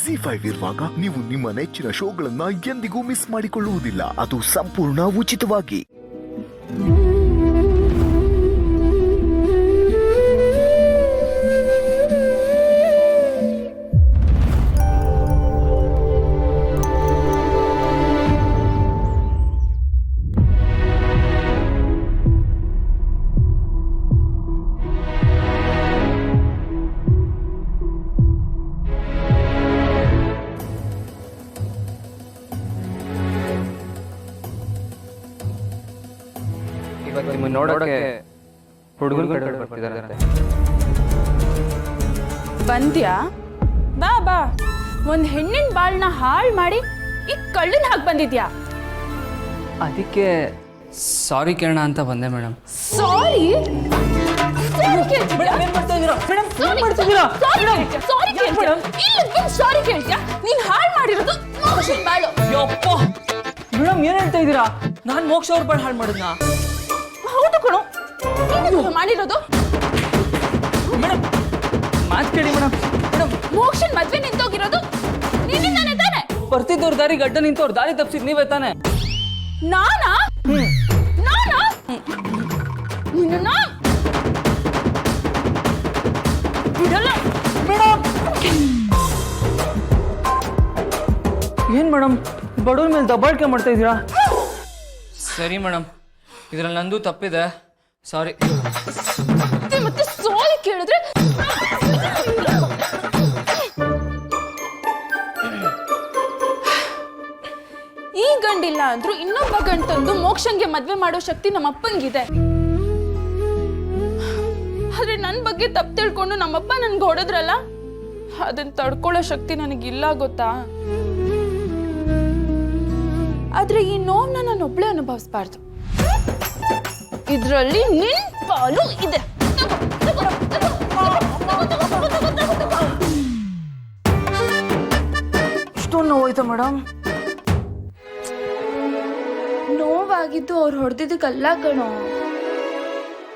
ZEE5 ಇರುವಾಗ ನೀವು ನಿಮ್ಮ ನೆಚ್ಚಿನ ಶೋಗಳನ್ನ ಎಂದಿಗೂ ಮಿಸ್ ಮಾಡಿಕೊಳ್ಳುವುದಿಲ್ಲ. ಅದು ಸಂಪೂರ್ಣ ಉಚಿತವಾಗಿ. ನಿಮ್ಮನ್ನು ನೋಡೋಕೆ ಹುಡುಗನ ಕಡೆ ಬರ್ತಿದಾರಂತೆ. ಬಂದ್ಯಾ? ಬಾ ಬಾ. ಒಂದ್ ಹೆಣ್ಣಿನ ಬಾಳ್ನ ಹಾಳು ಮಾಡಿ ಈಗ ಕಳ್ಳನ ಹಾಗೆ ಬಂದಿದ್ಯಾ? ಅದಕ್ಕೆ ಸಾರಿ ಕೇಳೋಣ ಅಂತ ಬಂದೆ ಮೇಡಮ್. ಸಾರಿ? ಸಾರಿ ಕೇಳ್ತೀಯಾ? ನೀನ್ ಹಾಳು ಮಾಡಿರೋದು ಮೋಕ್ಷನ್ ಬಾಳು. ಮೇಡಮ್ ಏನ್ ಹೇಳ್ತಾ ಇದ್ದೀರಾ? ನಾನ್ ಮೋಕ್ಷ ಅವ್ರ ಬಾಳ್ ಹಾಳು ಮಾಡಿದ್ನಾ? ಹೌದು ಕಣೋ, ಮಾಡಿರೋದು. ಮೇಡಮ್ ಮಾತ್ ಕೇಳಿ ಮೇಡಮ್. ಮೇಡಮ್ ಮೋಕ್ಷನ್ ಮದ್ವೆ ನಿಂತೋಗಿರೋದು ನಿನ್ನಿಂದಾನೆ ತಾನೆ? ಬರ್ತಿದ್ದವ್ರ ದಾರಿ ಗಡ್ಡ ನಿಂತವ್ರ ದಾರಿ ತಪ್ಪಿಸಿದ್ ನೀವೇ ತಾನೆ? ನಾನಾ? ನಾನಾ? ನಿನ್ನ ಬಿಡಲ್ಲ ಮೇಡಮ್. ಏನ್ ಮೇಡಮ್ ಬಡವ್ರ ಮೇಲೆ ದಬ್ಬಾಳಿಕೆ ಮಾಡ್ತಾ ಇದ್ದೀರಾ? ಸರಿ ಮೇಡಮ್, ಇದ್ರಲ್ಲಿ ನಂದು ತಪ್ಪಿದೆ, ಸಾರಿ. ಮತ್ತೆ ಸಾರಿ ಕೇಳಿದ್ರೆ ಈ ಗಂಡಿಲ್ಲ ಅಂದ್ರೂ ಇನ್ನೊಬ್ಬ ಗಂಡ ತಂದು ಮೋಕ್ಷಂಗೆ ಮದ್ವೆ ಮಾಡೋ ಶಕ್ತಿ ನಮ್ಮ ಅಪ್ಪಂಗಿದೆ. ಆದ್ರೆ ನನ್ ಬಗ್ಗೆ ತಪ್ಪು ತಿಳ್ಕೊಂಡು ನಮ್ಮಪ್ಪ ನನ್ಗೆ ಹೊಡೆದ್ರಲ್ಲ, ಅದನ್ನ ತಡ್ಕೊಳ್ಳೋ ಶಕ್ತಿ ನನಗಿಲ್ಲ ಗೊತ್ತಾ? ಆದ್ರೆ ಈ ನೋವನ್ನ ನಾನು ಒಬ್ಳೆ ಅನುಭವಿಸ್ಬಾರ್ದು. ಇದ್ರಲ್ಲಿ ನಿನ್ ಪಾಲು ಇದೆ. ಇಷ್ಟೊಂದು ನೋವಾಯ್ತಾ ಮೇಡಮ್? ನೋವಾಗಿದ್ದು ಅವ್ರು ಹೊಡೆದಿದ್ದಕ್ಕಲ್ಲ ಕಣೋ.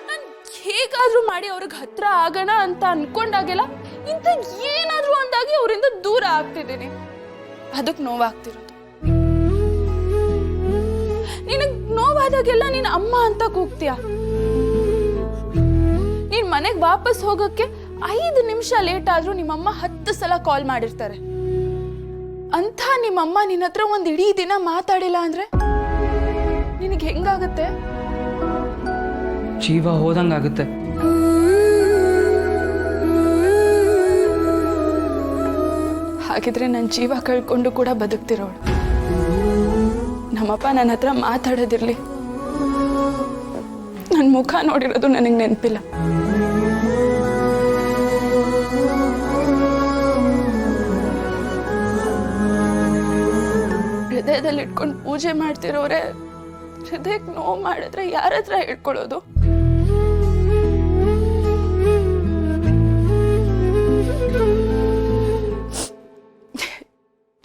ನಾನು ಹೇಗಾದ್ರೂ ಮಾಡಿ ಅವ್ರಿಗೆ ಹತ್ರ ಆಗೋಣ ಅಂತ ಅನ್ಕೊಂಡಾಗೆಲ್ಲ ಇಂಥ ಏನಾದ್ರೂ ಅಂದಾಗಿ ಅವರಿಂದ ದೂರ ಆಗ್ತಿದ್ದೀನಿ. ಅದಕ್ಕೆ ನೋವಾಗ್ತಿರೋದು. ನಿನಗ್ ನೋವಾದಾಗೆಲ್ಲ ನೀನ್ ಅಮ್ಮ ಅಂತ ಕೂಗ್ತೀಯ. ನೀನ್ ಮನೆಗ್ ವಾಪಸ್ ಹೋಗಕ್ಕೆ 5 ನಿಮಿಷ ಲೇಟ್ ಆದ್ರೂ ನಿಮ್ಮಮ್ಮ 10 ಸಲ ಕಾಲ್ ಮಾಡಿರ್ತಾರೆ. ಅಂತ ನಿಮ್ಮಮ್ಮ ನಿನ್ನ ಹತ್ರ ಒಂದ್ ಇಡೀ ದಿನ ಮಾತಾಡಿಲ್ಲ ಅಂದ್ರೆ ನಿನಗೆ ಹೆಂಗಾಗತ್ತೆ? ಜೀವ ಹೋದಂಗಾಗುತ್ತೆ. ಹಾಗಿದ್ರೆ ನನ್ನ ಜೀವ ಕಳ್ಕೊಂಡು ಕೂಡ ಬದುಕ್ತಿರೋಳು. ನಮ್ಮಪ್ಪ ನನ್ನ ಹತ್ರ ಮಾತಾಡೋದಿರ್ಲಿ, ನನ್ನ ಮುಖ ನೋಡಿರೋದು ನನಗೆ ನೆನಪಿಲ್ಲ. ಹೃದಯದಲ್ಲಿ ಇಟ್ಕೊಂಡು ಪೂಜೆ ಮಾಡ್ತಿರೋರೆ ಹೃದಯಕ್ಕೆ ನೋವು ಮಾಡಿದ್ರೆ ಯಾರ ಹತ್ರ ಹೇಳ್ಕೊಳ್ಳೋದು?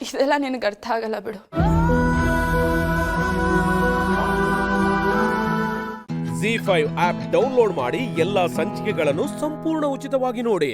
ಇದೆಲ್ಲ ನಿನಗೆ ಅರ್ಥ ಆಗಲ್ಲ ಬಿಡು. ZEE5 ಆಪ್ ಡೌನ್ಲೋಡ್ ಮಾಡಿ ಎಲ್ಲಾ ಸಂಚಿಕೆಗಳನ್ನು ಸಂಪೂರ್ಣ ಉಚಿತವಾಗಿ ನೋಡಿ.